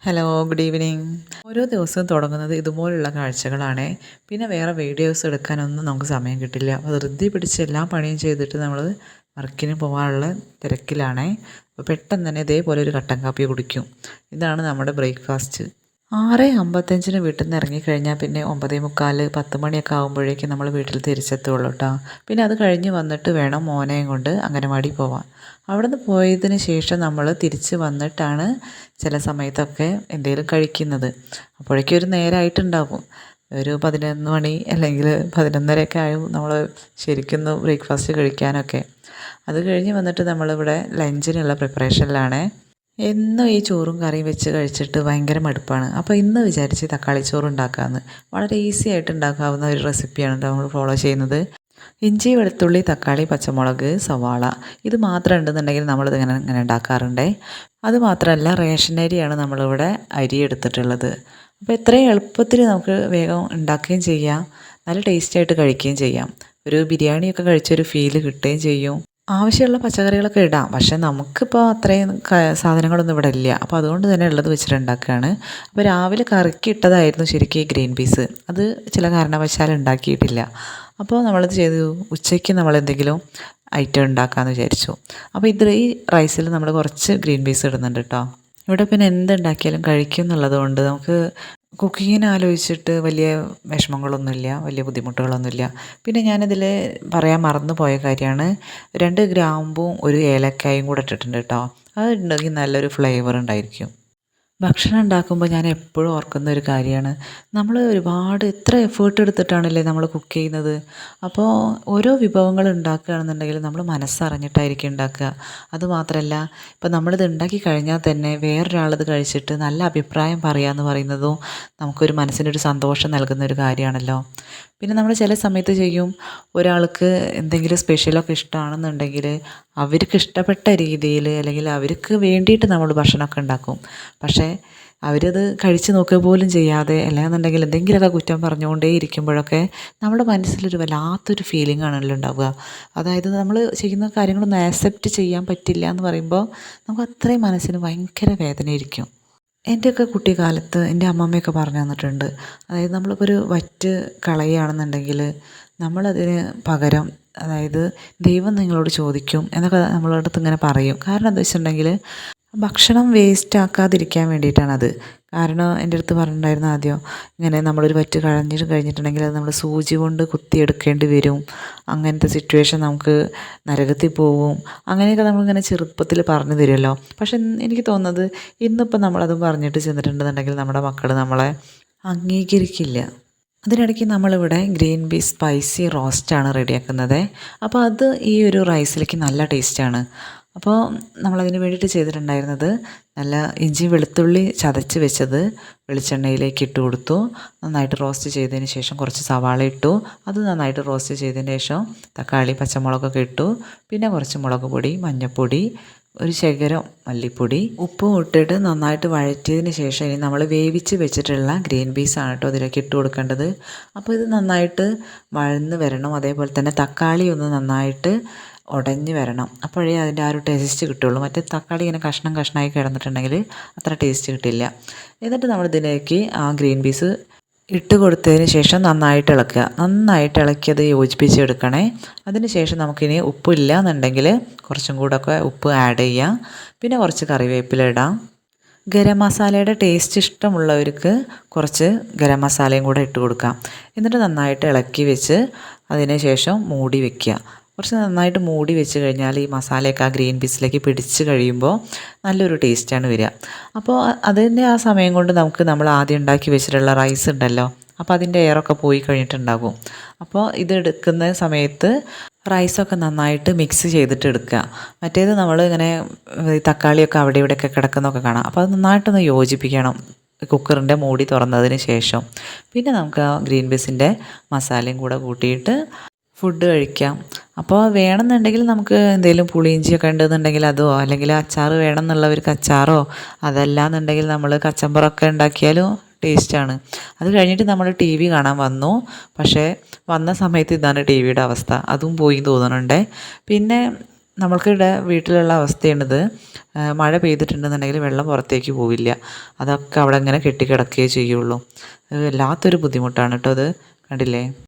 Hello, good evening. ഓരോ ദിവസവും തുടങ്ങുന്നത് ഇതുപോലുള്ള കാഴ്ചകളാണ്. പിന്നെ വേറെ വീഡിയോസ് എടുക്കാനൊന്നും നമുക്ക് സമയം കിട്ടില്ല. ധൃതി പിടിച്ച് എല്ലാ പണിയും ചെയ്തിട്ട് നമ്മൾ വർക്കിന് പോകാനുള്ള തിരക്കിലാണേ. അപ്പോൾ പെട്ടെന്ന് തന്നെ ഇതേപോലെ ഒരു കട്ടൻ കാപ്പി കുടിക്കും. ഇതാണ് നമ്മുടെ ബ്രേക്ക്ഫാസ്റ്റ്. 6:55 വീട്ടിൽ നിന്ന് ഇറങ്ങിക്കഴിഞ്ഞാൽ പിന്നെ 9:45 10 മണിയൊക്കെ ആകുമ്പോഴേക്കും നമ്മൾ വീട്ടിൽ തിരിച്ചെത്തുള്ളൂ കേട്ടോ. പിന്നെ അത് കഴിഞ്ഞ് വന്നിട്ട് വേണം മോനെയും കൊണ്ട് അംഗനവാടി പോവാൻ. അവിടെ നിന്ന് പോയതിന് ശേഷം നമ്മൾ തിരിച്ച് വന്നിട്ടാണ് ചില സമയത്തൊക്കെ എന്തെങ്കിലും കഴിക്കുന്നത്. അപ്പോഴേക്കും ഒരു നേരമായിട്ടുണ്ടാകും. ഒരു 11 മണി അല്ലെങ്കിൽ 11:30 ആയും നമ്മൾ ശരിക്കൊന്ന് ബ്രേക്ക്ഫാസ്റ്റ് കഴിക്കാനൊക്കെ. അത് കഴിഞ്ഞ് വന്നിട്ട് നമ്മളിവിടെ ലഞ്ചിനുള്ള പ്രിപ്പറേഷനിലാണ്. എന്നും ഈ ചോറും കറിയും വെച്ച് കഴിച്ചിട്ട് ഭയങ്കര മടുപ്പാണ്. അപ്പോൾ ഇന്ന് വിചാരിച്ച് തക്കാളി ചോറ് ഉണ്ടാക്കാമെന്ന്. വളരെ ഈസി ആയിട്ട് ഉണ്ടാക്കാവുന്ന ഒരു റെസിപ്പിയാണ് നമ്മൾ ഫോളോ ചെയ്യുന്നത്. ഇഞ്ചി, വെളുത്തുള്ളി, തക്കാളി, പച്ചമുളക്, സവാള ഇത് മാത്രം ഉണ്ടെന്നുണ്ടെങ്കിൽ നമ്മളിത് ഇങ്ങനെ ഉണ്ടാക്കാറുണ്ടേ. അത് മാത്രമല്ല, റേഷൻ അരിയാണ് നമ്മളിവിടെ അരി എടുത്തിട്ടുള്ളത്. അപ്പോൾ ഇത്രയും എളുപ്പത്തിൽ നമുക്ക് വേഗം ഉണ്ടാക്കുകയും ചെയ്യാം, നല്ല ടേസ്റ്റായിട്ട് കഴിക്കുകയും ചെയ്യാം. ഒരു ബിരിയാണിയൊക്കെ കഴിച്ചൊരു ഫീല് കിട്ടുകയും ചെയ്യും. ആവശ്യമുള്ള പച്ചക്കറികളൊക്കെ ഇടാം, പക്ഷേ നമുക്കിപ്പോൾ അത്രയും സാധനങ്ങളൊന്നും ഇവിടെ ഇല്ല. അപ്പോൾ അതുകൊണ്ട് തന്നെ ഉള്ളത് വെച്ചിട്ട് ഉണ്ടാക്കുകയാണ്. അപ്പോൾ രാവിലെ കറിക്ക് ഇട്ടതായിരുന്നു ശരിക്കും ഈ ഗ്രീൻ പീസ്. അത് ചില കാരണവശാൽ ഉണ്ടാക്കിയിട്ടില്ല. അപ്പോൾ നമ്മളത് ചെയ്തു, ഉച്ചയ്ക്ക് നമ്മളെന്തെങ്കിലും ഐറ്റം ഉണ്ടാക്കാമെന്ന് വിചാരിച്ചു. അപ്പോൾ ഈ റൈസിൽ നമ്മൾ കുറച്ച് ഗ്രീൻ പീസ് ഇടുന്നുണ്ട് കേട്ടോ. ഇവിടെ പിന്നെ എന്തുണ്ടാക്കിയാലും കഴിക്കും എന്നുള്ളത് കൊണ്ട് നമുക്ക് കുക്കിങ്ങിനെ ആലോചിച്ചിട്ട് വലിയ വിഷമങ്ങളൊന്നുമില്ല, വലിയ ബുദ്ധിമുട്ടുകളൊന്നുമില്ല. പിന്നെ ഞാനിതിൽ പറയാൻ മറന്നു പോയ കാര്യമാണ്, 2 ഗ്രാമ്പും 1 ഏലക്കായും കൂടെ ഇട്ടിട്ടുണ്ട് കേട്ടോ. അത് ഉണ്ടെങ്കിൽ നല്ലൊരു ഫ്ലേവർ ഉണ്ടായിരിക്കും. ഭക്ഷണം ഉണ്ടാക്കുമ്പോൾ ഞാൻ എപ്പോഴും ഓർക്കുന്ന ഒരു കാര്യമാണ്, നമ്മൾ ഒരുപാട് എത്ര എഫേർട്ട് എടുത്തിട്ടാണല്ലേ നമ്മൾ കുക്ക് ചെയ്യുന്നത്. അപ്പോൾ ഓരോ വിഭവങ്ങൾ ഉണ്ടാക്കുകയാണെന്നുണ്ടെങ്കിൽ നമ്മൾ മനസ്സറിഞ്ഞിട്ടായിരിക്കും ഉണ്ടാക്കുക. അതുമാത്രമല്ല, ഇപ്പോൾ നമ്മളിത് ഉണ്ടാക്കി കഴിഞ്ഞാൽ തന്നെ വേറൊരാളിത് കഴിച്ചിട്ട് നല്ല അഭിപ്രായം പറയാമെന്ന് പറയുന്നതും നമുക്കൊരു മനസ്സിനൊരു സന്തോഷം നൽകുന്ന ഒരു കാര്യമാണല്ലോ. പിന്നെ നമ്മൾ ചില സമയത്ത് ചെയ്യും, ഒരാൾക്ക് എന്തെങ്കിലും സ്പെഷ്യലൊക്കെ ഇഷ്ടമാണെന്നുണ്ടെങ്കിൽ അവർക്ക് ഇഷ്ടപ്പെട്ട രീതിയിൽ അല്ലെങ്കിൽ അവർക്ക് വേണ്ടിയിട്ട് നമ്മൾ ഭക്ഷണമൊക്കെ ഉണ്ടാക്കും. പക്ഷേ അവരത് കഴിച്ച് നോക്കുക പോലും ചെയ്യാതെ, അല്ലാന്നുണ്ടെങ്കിൽ എന്തെങ്കിലുമൊക്കെ കുറ്റം പറഞ്ഞുകൊണ്ടേ ഇരിക്കുമ്പോഴൊക്കെ നമ്മുടെ മനസ്സിലൊരു വല്ലാത്തൊരു ഫീലിംഗ് ആണല്ലോ ഉണ്ടാവുക. അതായത് നമ്മൾ ചെയ്യുന്ന കാര്യങ്ങളൊന്നും ആക്സെപ്റ്റ് ചെയ്യാൻ പറ്റില്ല എന്ന് പറയുമ്പോൾ നമുക്ക് അത്രയും മനസ്സിന് ഭയങ്കര വേദനയായിരിക്കും. എൻ്റെയൊക്കെ കുട്ടിക്കാലത്ത് എൻ്റെ അമ്മമ്മയൊക്കെ പറഞ്ഞു തന്നിട്ടുണ്ട്, അതായത് നമ്മളിപ്പോൾ ഒരു വറ്റ് കളയുകയാണെന്നുണ്ടെങ്കിൽ നമ്മളതിന് പകരം, അതായത് ദൈവം നിങ്ങളോട് ചോദിക്കും എന്നൊക്കെ നമ്മളോട് അടുത്ത് ഇങ്ങനെ പറയും. കാരണം എന്താ വെച്ചിട്ടുണ്ടെങ്കിൽ ഭക്ഷണം വേസ്റ്റ് ആക്കാതിരിക്കാൻ വേണ്ടിയിട്ടാണത്. കാരണം എൻ്റെ അടുത്ത് പറഞ്ഞിട്ടുണ്ടായിരുന്നു ആദ്യം, ഇങ്ങനെ നമ്മളൊരു വറ്റ് കഴിഞ്ഞിട്ടുണ്ടെങ്കിൽ അത് നമ്മൾ സൂചി കൊണ്ട് കുത്തിയെടുക്കേണ്ടി വരും, അങ്ങനത്തെ സിറ്റുവേഷൻ നമുക്ക് നരകത്തിൽ പോവും, അങ്ങനെയൊക്കെ നമ്മളിങ്ങനെ ചെറുപ്പത്തിൽ പറഞ്ഞു തരുമല്ലോ. പക്ഷെ എനിക്ക് തോന്നുന്നത് ഇന്നിപ്പോൾ നമ്മളതും പറഞ്ഞിട്ട് ചെന്നിട്ടുണ്ടെന്നുണ്ടെങ്കിൽ നമ്മുടെ മക്കൾ നമ്മളെ അംഗീകരിക്കില്ല. അതിനിടയ്ക്ക് നമ്മളിവിടെ ഗ്രീൻ പീസ് സ്പൈസി റോസ്റ്റാണ് റെഡിയാക്കുന്നത്. അപ്പോൾ അത് ഈ ഒരു റൈസിലേക്ക് നല്ല ടേസ്റ്റാണ്. അപ്പോൾ നമ്മളതിന് വേണ്ടിയിട്ട് ചെയ്തിട്ടുണ്ടായിരുന്നത്, നല്ല ഇഞ്ചി വെളുത്തുള്ളി ചതച്ച് വെച്ചത് വെളിച്ചെണ്ണയിലേക്ക് ഇട്ട് കൊടുത്തു. നന്നായിട്ട് റോസ്റ്റ് ചെയ്തതിന് ശേഷം കുറച്ച് സവാള ഇട്ടു. അത് നന്നായിട്ട് റോസ്റ്റ് ചെയ്തതിന് ശേഷം തക്കാളി പച്ചമുളകൊക്കെ ഇട്ടു. പിന്നെ കുറച്ച് മുളക് പൊടി, മഞ്ഞൾപ്പൊടി, ഒരു ശകലം മല്ലിപ്പൊടി, ഉപ്പും ഇട്ടിട്ട് നന്നായിട്ട് വഴറ്റിയതിന് ശേഷം ഇനി നമ്മൾ വേവിച്ച് വെച്ചിട്ടുള്ള ഗ്രീൻ പീസാണ് കേട്ടോ അതിലേക്ക് ഇട്ട് കൊടുക്കേണ്ടത്. അപ്പോൾ ഇത് നന്നായിട്ട് വഴന്ന് വരണം. അതേപോലെ തന്നെ തക്കാളി ഒന്ന് നന്നായിട്ട് ഉടഞ്ഞ് വരണം. അപ്പോഴേ അതിൻ്റെ ആ ഒരു ടേസ്റ്റ് കിട്ടുള്ളൂ. മറ്റേ തക്കാളി ഇങ്ങനെ കഷ്ണം കഷ്ണമായി കിടന്നിട്ടുണ്ടെങ്കിൽ അത്ര ടേസ്റ്റ് കിട്ടില്ല. എന്നിട്ട് നമ്മളിതിലേക്ക് ആ ഗ്രീൻ പീസ് ഇട്ട് കൊടുത്തതിന് ശേഷം നന്നായിട്ട് ഇളക്കി അത് യോജിപ്പിച്ചെടുക്കണേ. അതിന് ശേഷം നമുക്കിനി ഉപ്പില്ല എന്നുണ്ടെങ്കിൽ കുറച്ചും കൂടെ ഒക്കെ ഉപ്പ് ആഡ് ചെയ്യാം. പിന്നെ കുറച്ച് കറിവേപ്പില ഇടാം. ഗരം മസാലയുടെ ടേസ്റ്റ് ഇഷ്ടമുള്ളവർക്ക് കുറച്ച് ഗരം മസാലയും കൂടെ ഇട്ട് കൊടുക്കാം. എന്നിട്ട് നന്നായിട്ട് ഇളക്കി വെച്ച് അതിന് ശേഷം മൂടി വയ്ക്കുക. കുറച്ച് നന്നായിട്ട് മൂടി വെച്ച് കഴിഞ്ഞാൽ ഈ മസാലയൊക്കെ ആ ഗ്രീൻ പീസിലേക്ക് പിടിച്ച് കഴിയുമ്പോൾ നല്ലൊരു ടേസ്റ്റാണ് വരിക. അപ്പോൾ അതിൻ്റെ ആ സമയം കൊണ്ട് നമുക്ക് നമ്മൾ ആദ്യം ഉണ്ടാക്കി വെച്ചിട്ടുള്ള റൈസ് ഉണ്ടല്ലോ, അപ്പോൾ അതിൻ്റെ എയറൊക്കെ പോയി കഴിഞ്ഞിട്ടുണ്ടാകും. അപ്പോൾ ഇതെടുക്കുന്ന സമയത്ത് റൈസൊക്കെ നന്നായിട്ട് മിക്സ് ചെയ്തിട്ട് എടുക്കുക. മറ്റേത് നമ്മൾ ഇങ്ങനെ തക്കാളിയൊക്കെ അവിടെ ഇവിടെയൊക്കെ കിടക്കുന്നതൊക്കെ കാണാം. അപ്പോൾ അത് നന്നായിട്ടൊന്ന് യോജിപ്പിക്കണം കുക്കറിൻ്റെ മൂടി തുറന്നതിന് ശേഷം. പിന്നെ നമുക്ക് ആ ഗ്രീൻ പീസിൻ്റെ മസാലയും കൂടെ കൂട്ടിയിട്ട് ഫുഡ് കഴിക്കാം. അപ്പോൾ വേണമെന്നുണ്ടെങ്കിൽ നമുക്ക് എന്തെങ്കിലും പുളിയിഞ്ചിയൊക്കെ ഉണ്ടെന്നുണ്ടെങ്കിൽ അതോ, അല്ലെങ്കിൽ അച്ചാർ വേണമെന്നുള്ളവർക്ക് അച്ചാറോ, അതല്ലാന്നുണ്ടെങ്കിൽ നമ്മൾ കച്ചമ്പറൊക്കെ ഉണ്ടാക്കിയാലും ടേസ്റ്റാണ്. അത് കഴിഞ്ഞിട്ട് നമ്മൾ ടി വി കാണാൻ വന്നു. പക്ഷേ വന്ന സമയത്ത് ഇതാണ് ടി വിയുടെ അവസ്ഥ, അതും പോയി തോന്നുന്നുണ്ട്. പിന്നെ നമ്മൾക്കിവിടെ വീട്ടിലുള്ള അവസ്ഥയാണിത്. മഴ പെയ്തിട്ടുണ്ടെന്നുണ്ടെങ്കിൽ വെള്ളം പുറത്തേക്ക് പോവില്ല. അതൊക്കെ അവിടെ ഇങ്ങനെ കെട്ടിക്കിടക്കുകയേ ചെയ്യുള്ളൂ. വല്ലാത്തൊരു ബുദ്ധിമുട്ടാണ് കേട്ടോ അത്. കണ്ടില്ലേ?